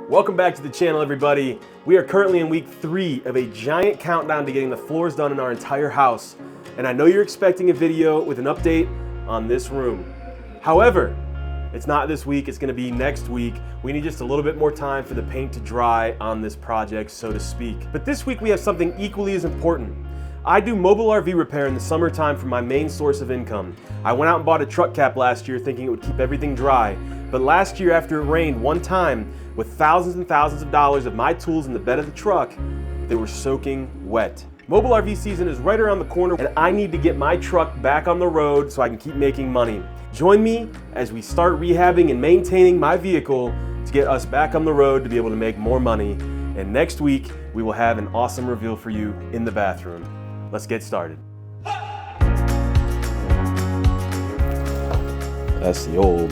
Welcome back to the channel, everybody. We are currently in week 3 of a giant countdown to getting the floors done in our entire house. And I know you're expecting a video with an update on this room. However, it's not this week, it's gonna be next week. We need just a little bit more time for the paint to dry on this project, so to speak. But this week we have something equally as important. I do mobile RV repair in the summertime for my main source of income. I went out and bought a truck cap last year thinking it would keep everything dry. But last year after it rained one time, with thousands and thousands of dollars of my tools in the bed of the truck, they were soaking wet. Mobile RV season is right around the corner and I need to get my truck back on the road so I can keep making money. Join me as we start rehabbing and maintaining my vehicle to get us back on the road to be able to make more money. And next week, we will have an awesome reveal for you in the bathroom. Let's get started. That's the old.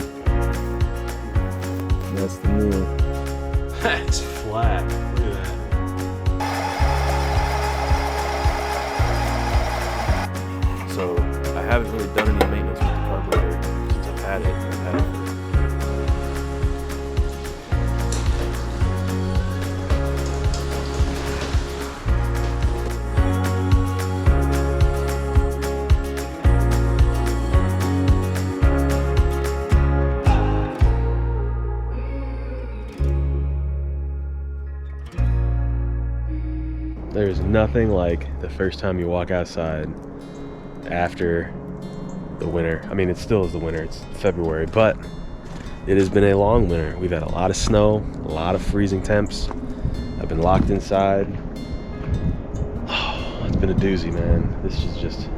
That's the new. That's flat. Look at that. So I haven't really done any maintenance with the carburetor since I've had it. There's nothing like the first time you walk outside after the winter. I mean, it still is the winter, it's February, but it has been a long winter. We've had a lot of snow, a lot of freezing temps. I've been locked inside. Oh, it's been a doozy, man. This is just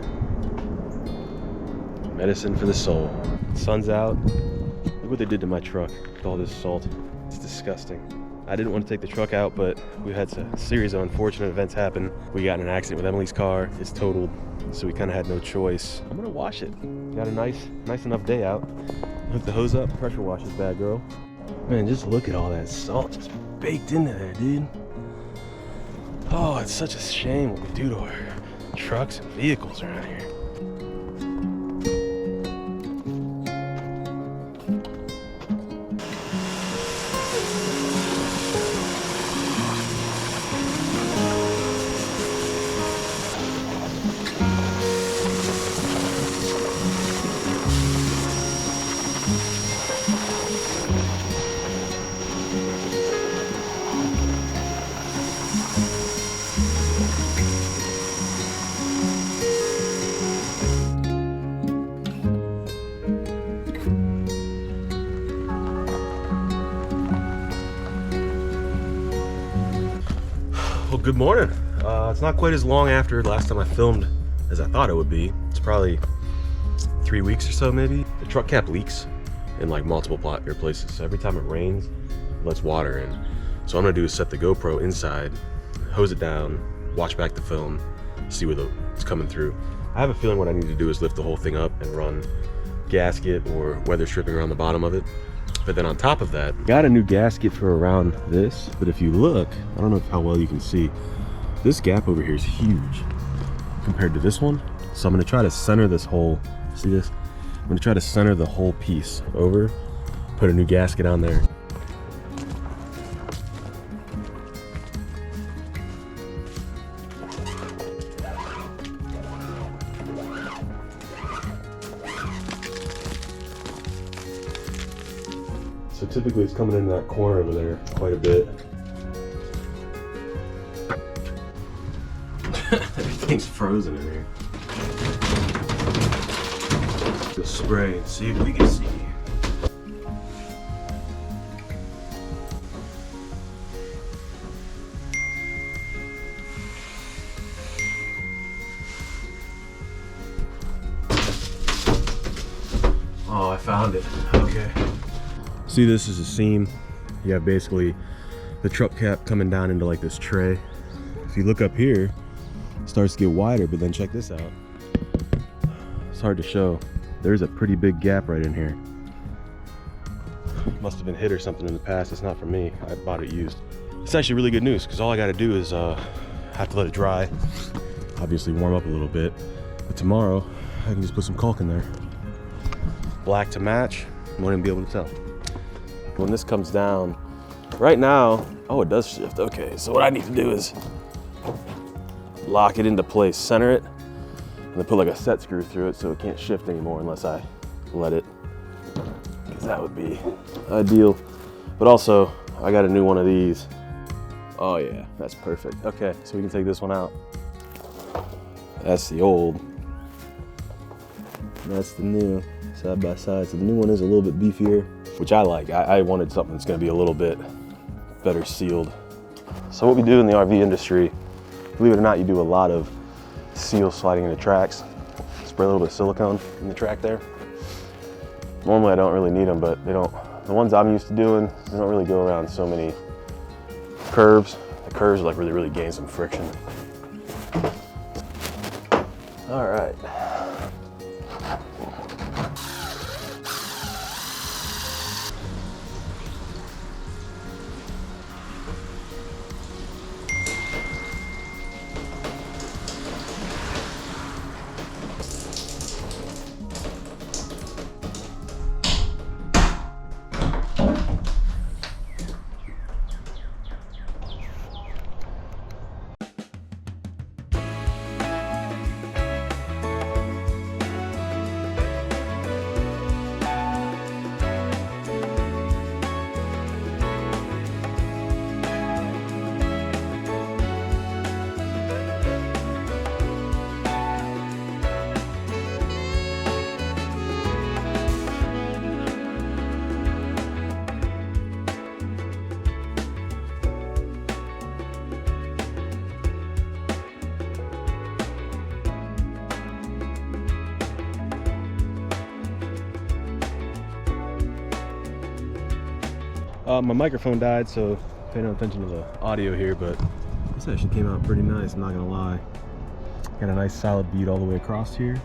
medicine for the soul. Sun's out. Look what they did to my truck with all this salt. It's disgusting. I didn't want to take the truck out, but we had a series of unfortunate events happen. We got in an accident with Emily's car. It's totaled, so we kind of had no choice. I'm gonna wash it. Got a nice enough day out. Hook the hose up, pressure wash this bad girl. Man, just look at all that salt just baked into there, dude. Oh, it's such a shame what we do to our trucks and vehicles around here. Well, good morning. It's not quite as long after last time I filmed as I thought it would be. It's probably 3 weeks or so, maybe. The truck cap leaks in like multiple places. So every time it rains, it lets water in. So what I'm gonna do is set the GoPro inside, hose it down, watch back the film, see where it's coming through. I have a feeling what I need to do is lift the whole thing up and run gasket or weather stripping around the bottom of it. But then on top of that, got a new gasket for around this, but if you look, I don't know how well you can see, this gap over here is huge compared to this one. So I'm gonna try to center this whole, see this? I'm gonna try to center the whole piece over, put a new gasket on there. So typically it's coming in that corner over there quite a bit. Everything's frozen in here. Let's spray and see if we can see. Oh, I found it. Okay. See, this is a seam. You have basically the truck cap coming down into like this tray. If you look up here, it starts to get wider, but then check this out. It's hard to show. There's a pretty big gap right in here. Must have been hit or something in the past. It's not from me. I bought it used. It's actually really good news because all I got to do is have to let it dry. Obviously warm up a little bit. But tomorrow, I can just put some caulk in there. Black to match, won't even be able to tell. When this comes down, Right now, oh, it does shift. Okay, so what I need to do is lock it into place, center it, and then put like a set screw through it so it can't shift anymore unless I let it, because that would be ideal. But also, I got a new one of these. Oh yeah, that's perfect. Okay, so we can take this one out. That's the old. That's the new, side by side. So the new one is a little bit beefier, which I like. I wanted something that's gonna be a little bit better sealed. So what we do in the RV industry, believe it or not, you do a lot of seal sliding into tracks. Spray a little bit of silicone in the track there. Normally I don't really need them, but they don't, the ones I'm used to doing, they don't really go around so many curves. The curves like really gain some friction. All right. My microphone died, so pay no attention to the audio here, but this actually came out pretty nice, I'm not gonna lie. Got a nice solid bead all the way across here.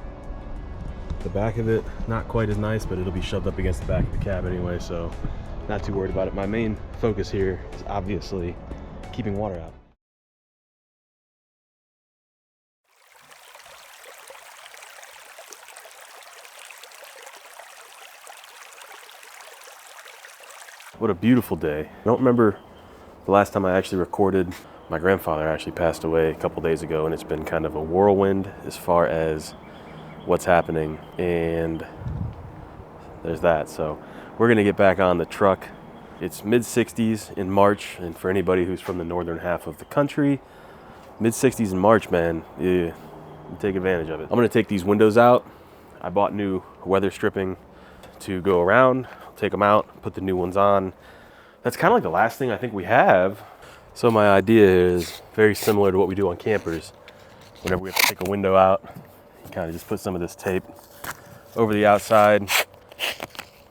The back of it, not quite as nice, but it'll be shoved up against the back of the cab anyway, so not too worried about it. My main focus here is obviously keeping water out. What a beautiful day. I don't remember the last time I actually recorded. My grandfather actually passed away a couple days ago, and it's been kind of a whirlwind as far as what's happening, and there's that. So we're gonna get back on the truck. It's mid-60s in March, and for anybody who's from the northern half of the country, mid-60s in March, man, you take advantage of it. I'm gonna take these windows out. I bought new weather stripping to go around. Take them out, put the new ones on. That's kind of like the last thing I think we have. So my idea is very similar to what we do on campers. Whenever we have to take a window out, you kind of just put some of this tape over the outside,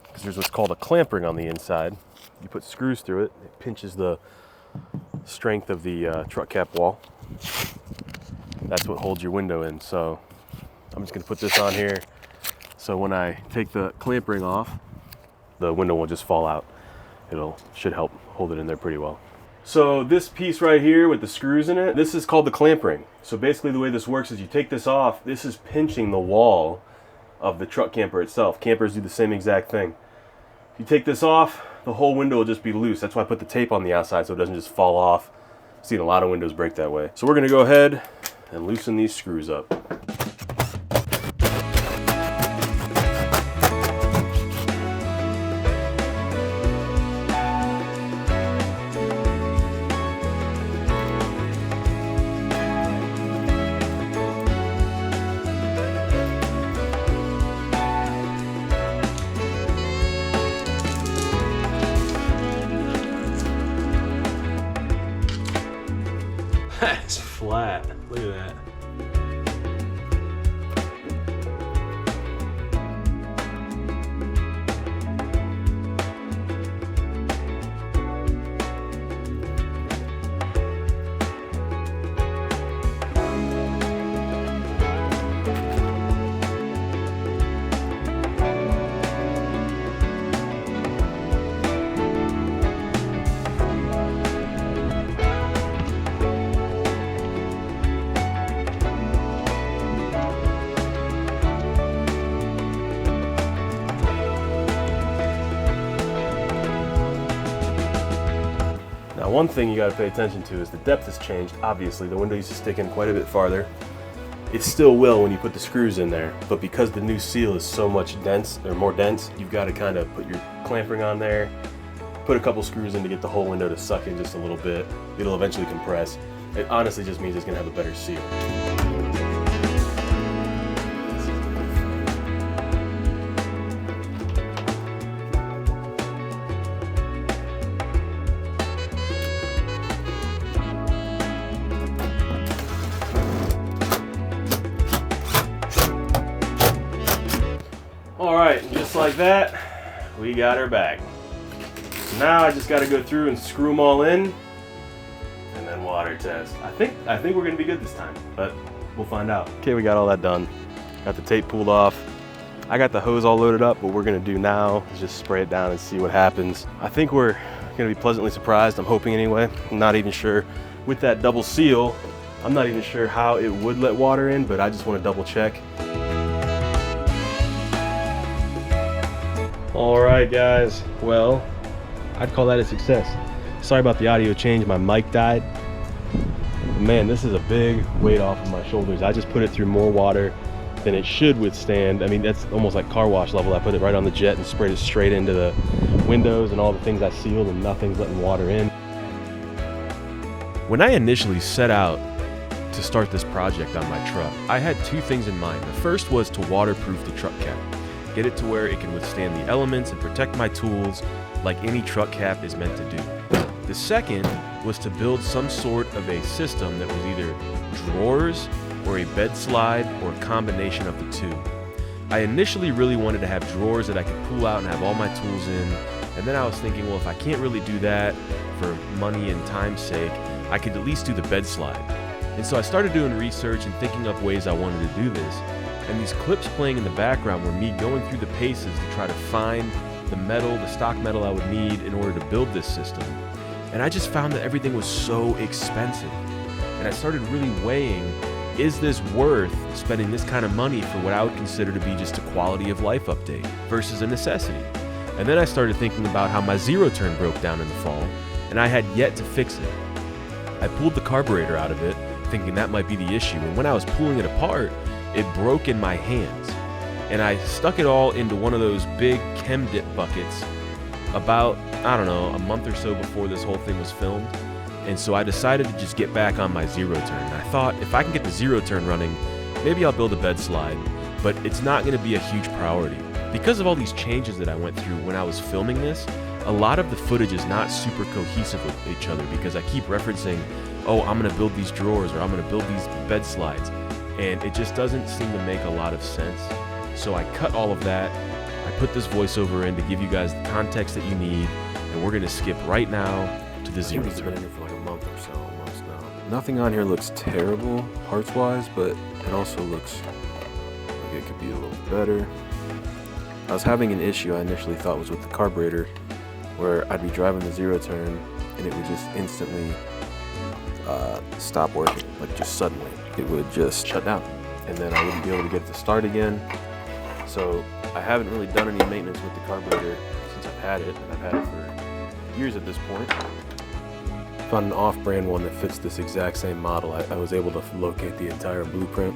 because there's what's called a clamp ring on the inside. You put screws through it. It pinches the strength of the truck cap wall. That's what holds your window in. So I'm just gonna put this on here. So when I take the clamp ring off, the window won't just fall out. Should help hold it in there pretty well. So this piece right here with the screws in it, this is called the clamp ring. So basically the way this works is you take this off, this is pinching the wall of the truck camper itself. Campers do the same exact thing. If you take this off, the whole window will just be loose. That's why I put the tape on the outside so it doesn't just fall off. I've seen a lot of windows break that way. So we're gonna go ahead and loosen these screws up. That's flat. Look at that. Now, one thing you gotta pay attention to is the depth has changed. Obviously, the window used to stick in quite a bit farther. It still will when you put the screws in there, but because the new seal is so much dense, or more dense, you've got to kind of put your clamp ring on there, put a couple screws in to get the whole window to suck in just a little bit. It'll eventually compress. It honestly just means it's gonna have a better seal. All right, just like that, we got her back. So now I just got to go through and screw them all in, and then water test. I think we're gonna be good this time, but we'll find out. Okay, we got all that done. Got the tape pulled off. I got the hose all loaded up. What we're gonna do now is just spray it down and see what happens. I think we're gonna be pleasantly surprised. I'm hoping anyway. I'm not even sure with that double seal. I'm not even sure how it would let water in, but I just want to double check. All right, guys. Well, I'd call that a success. Sorry about the audio change. My mic died. Man, this is a big weight off of my shoulders. I just put it through more water than it should withstand. I mean, that's almost like car wash level. I put it right on the jet and sprayed it straight into the windows and all the things I sealed, and nothing's letting water in. When I initially set out to start this project on my truck, I had two things in mind. The first was to waterproof the truck cap, get it to where it can withstand the elements and protect my tools like any truck cap is meant to do. The second was to build some sort of a system that was either drawers or a bed slide or a combination of the two. I initially really wanted to have drawers that I could pull out and have all my tools in, and then I was thinking, well, if I can't really do that for money and time's sake, I could at least do the bed slide. And so I started doing research and thinking up ways I wanted to do this. And these clips playing in the background were me going through the paces to try to find the metal, the stock metal I would need in order to build this system. And I just found that everything was so expensive. And I started really weighing, is this worth spending this kind of money for what I would consider to be just a quality of life update versus a necessity? And then I started thinking about how my zero turn broke down in the fall, and I had yet to fix it. I pulled the carburetor out of it, thinking that might be the issue, and when I was pulling it apart, it broke in my hands. And I stuck it all into one of those big chem dip buckets about, I don't know, a month or so before this whole thing was filmed. And so I decided to just get back on my zero turn. And I thought, if I can get the zero turn running, maybe I'll build a bed slide, but it's not gonna be a huge priority. Because of all these changes that I went through when I was filming this, a lot of the footage is not super cohesive with each other because I keep referencing, oh, I'm gonna build these drawers or I'm gonna build these bed slides. And it just doesn't seem to make a lot of sense. So I cut all of that. I put this voiceover in to give you guys the context that you need, and we're gonna skip right now to the zero turn. It's been in here for like a month or so almost now. Nothing on here looks terrible parts-wise, but it also looks like it could be a little better. I was having an issue I initially thought was with the carburetor, where I'd be driving the zero turn and it would just instantly stop working, like just suddenly. It would just shut down, and then I wouldn't be able to get it to start again. So I haven't really done any maintenance with the carburetor since I've had it, and I've had it for years at this point. Found an off-brand one that fits this exact same model. I was able to locate the entire blueprint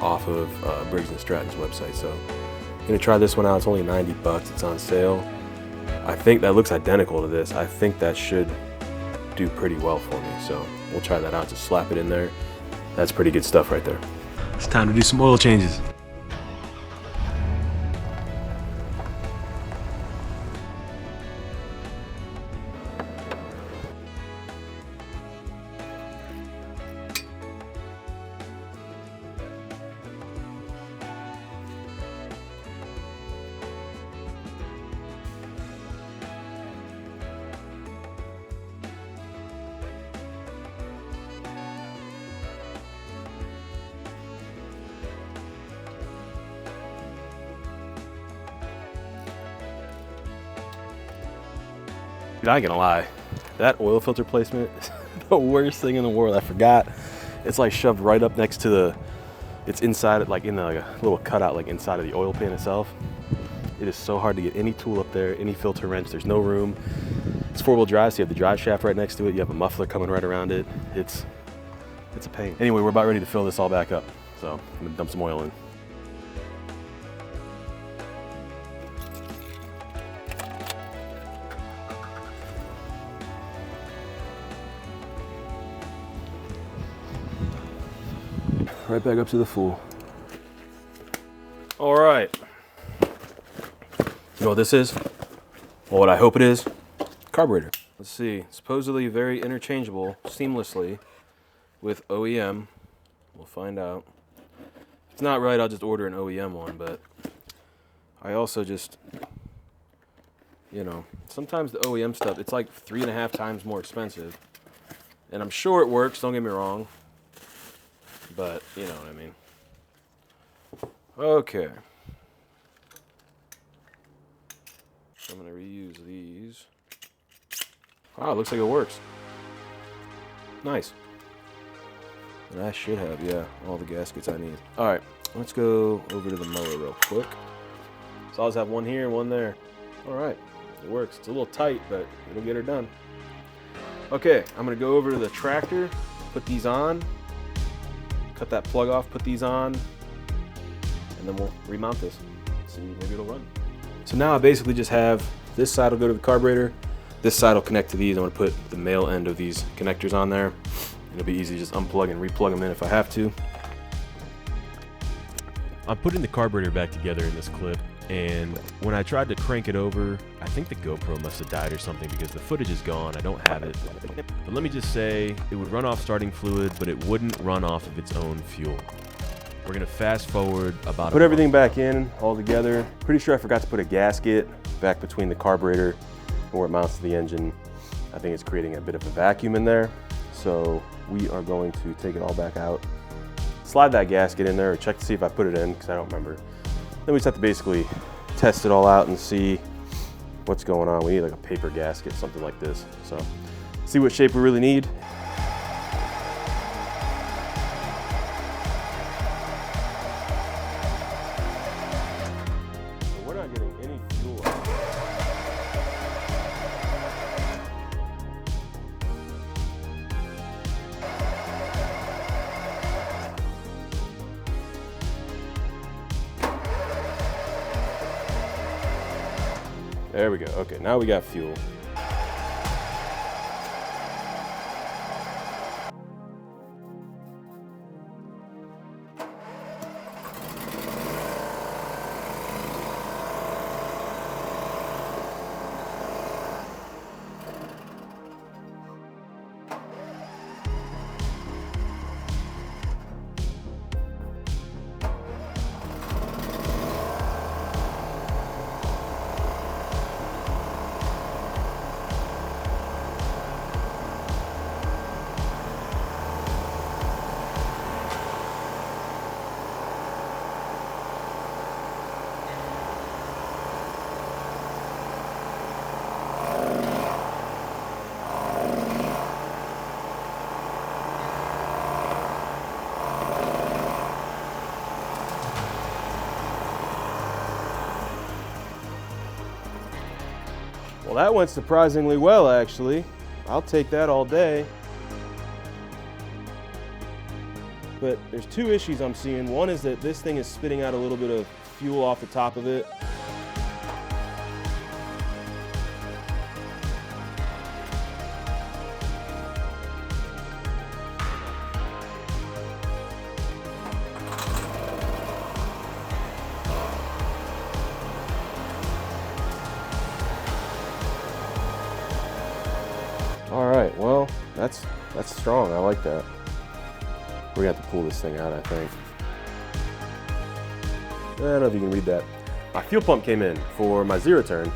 off of Briggs & Stratton's website. So I'm gonna try this one out. It's only 90 bucks. It's on sale. I think that looks identical to this. I think that should do pretty well for me. So we'll try that out. Just slap it in there. That's pretty good stuff right there. It's time to do some oil changes. Dude, I ain't gonna lie, that oil filter placement is the worst thing in the world. I forgot. It's like shoved right up next to the, it's inside, like in like a little cutout, like inside of the oil pan itself. It is so hard to get any tool up there, any filter wrench. There's no room. It's 4-wheel drive, so you have the drive shaft right next to it. You have a muffler coming right around it. It's a pain. Anyway, we're about ready to fill this all back up. So I'm gonna dump some oil in. Right back up to the full. All right. You know what this is? Well, what I hope it is? Carburetor. Let's see. Supposedly very interchangeable seamlessly with OEM. We'll find out. If it's not right, I'll just order an OEM one, but I also just, you know, sometimes the OEM stuff, it's like 3.5 times more expensive. And I'm sure it works, don't get me wrong. But, you know what I mean. Okay. I'm going to reuse these. Wow, it looks like it works. Nice. And I should have, yeah, all the gaskets I need. All right, let's go over to the mower real quick. So I'll just have one here and one there. All right, it works. It's a little tight, but it'll get her done. Okay, I'm going to go over to the tractor, put these on. Cut that plug off, put these on, and then we'll remount this. See, maybe it'll run. So now I basically just have this side will go to the carburetor, this side will connect to these. I'm gonna put the male end of these connectors on there. It'll be easy to just unplug and replug them in if I have to. I'm putting the carburetor back together in this clip, and when I tried to crank it over, I think the GoPro must have died or something because the footage is gone. I don't have it. But let me just say, it would run off starting fluid, but it wouldn't run off of its own fuel. We're gonna fast forward about Put everything back in all together. Pretty sure I forgot to put a gasket back between the carburetor and where it mounts to the engine. I think it's creating a bit of a vacuum in there. So we are going to take it all back out, slide that gasket in there, or check to see if I put it in, because I don't remember. Then we just have to basically test it all out and see what's going on. We need like a paper gasket, something like this. So see what shape we really need. We're not getting any fuel out. There we go. Okay, now we got fuel. Well, that went surprisingly well, actually. I'll take that all day. But there's two issues I'm seeing. One is that this thing is spitting out a little bit of fuel off the top of it. All right, well, that's strong. I like that. We're gonna have to pull this thing out, I think. I don't know if you can read that. My fuel pump came in for my zero turn,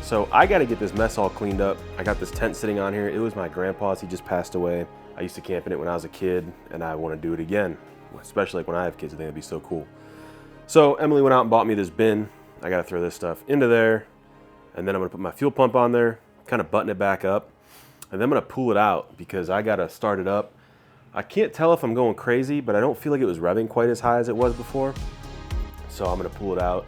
so I gotta get this mess all cleaned up. I got this tent sitting on here. It was my grandpa's, he just passed away. I used to camp in it when I was a kid, and I wanna do it again, especially like when I have kids. I think it'd be so cool. So Emily went out and bought me this bin. I gotta throw this stuff into there, and then I'm gonna put my fuel pump on there, kind of button it back up, and then I'm gonna pull it out because I gotta start it up. I can't tell if I'm going crazy, but I don't feel like it was revving quite as high as it was before. So I'm gonna pull it out.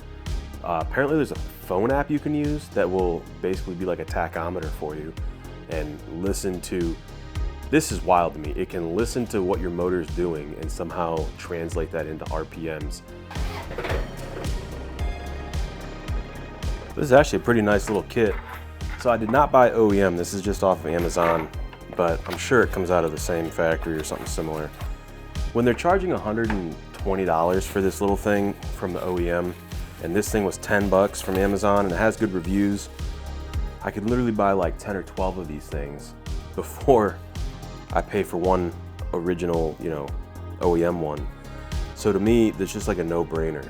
Apparently there's a phone app you can use that will basically be like a tachometer for you and listen to, this is wild to me, it can listen to what your motor is doing and somehow translate that into RPMs. This is actually a pretty nice little kit. So I did not buy OEM, this is just off of Amazon, but I'm sure it comes out of the same factory or something similar. When they're charging $120 for this little thing from the OEM, and this thing was 10 bucks from Amazon and it has good reviews, I could literally buy like 10 or 12 of these things before I pay for one original, you know, OEM one. So to me, it's just like a no-brainer.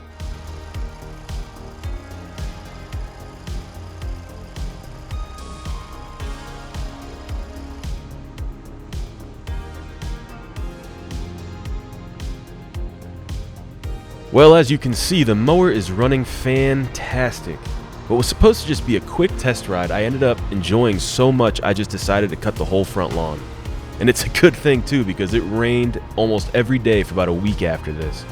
Well, as you can see, the mower is running fantastic. What was supposed to just be a quick test ride, I ended up enjoying so much I just decided to cut the whole front lawn. And it's a good thing too, because it rained almost every day for about a week after this.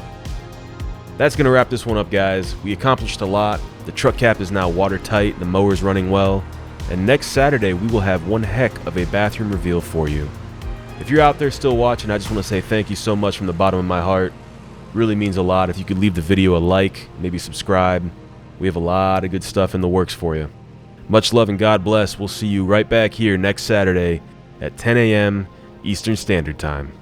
That's going to wrap this one up, guys. We accomplished a lot. The truck cap is now watertight, the mower's running well, and next Saturday we will have one heck of a bathroom reveal for you. If you're out there still watching, I just want to say thank you so much from the bottom of my heart. Really means a lot if you could leave the video a like, maybe subscribe. We have a lot of good stuff in the works for you. Much love and God bless. We'll see you right back here next Saturday at 10 a.m. Eastern Standard Time.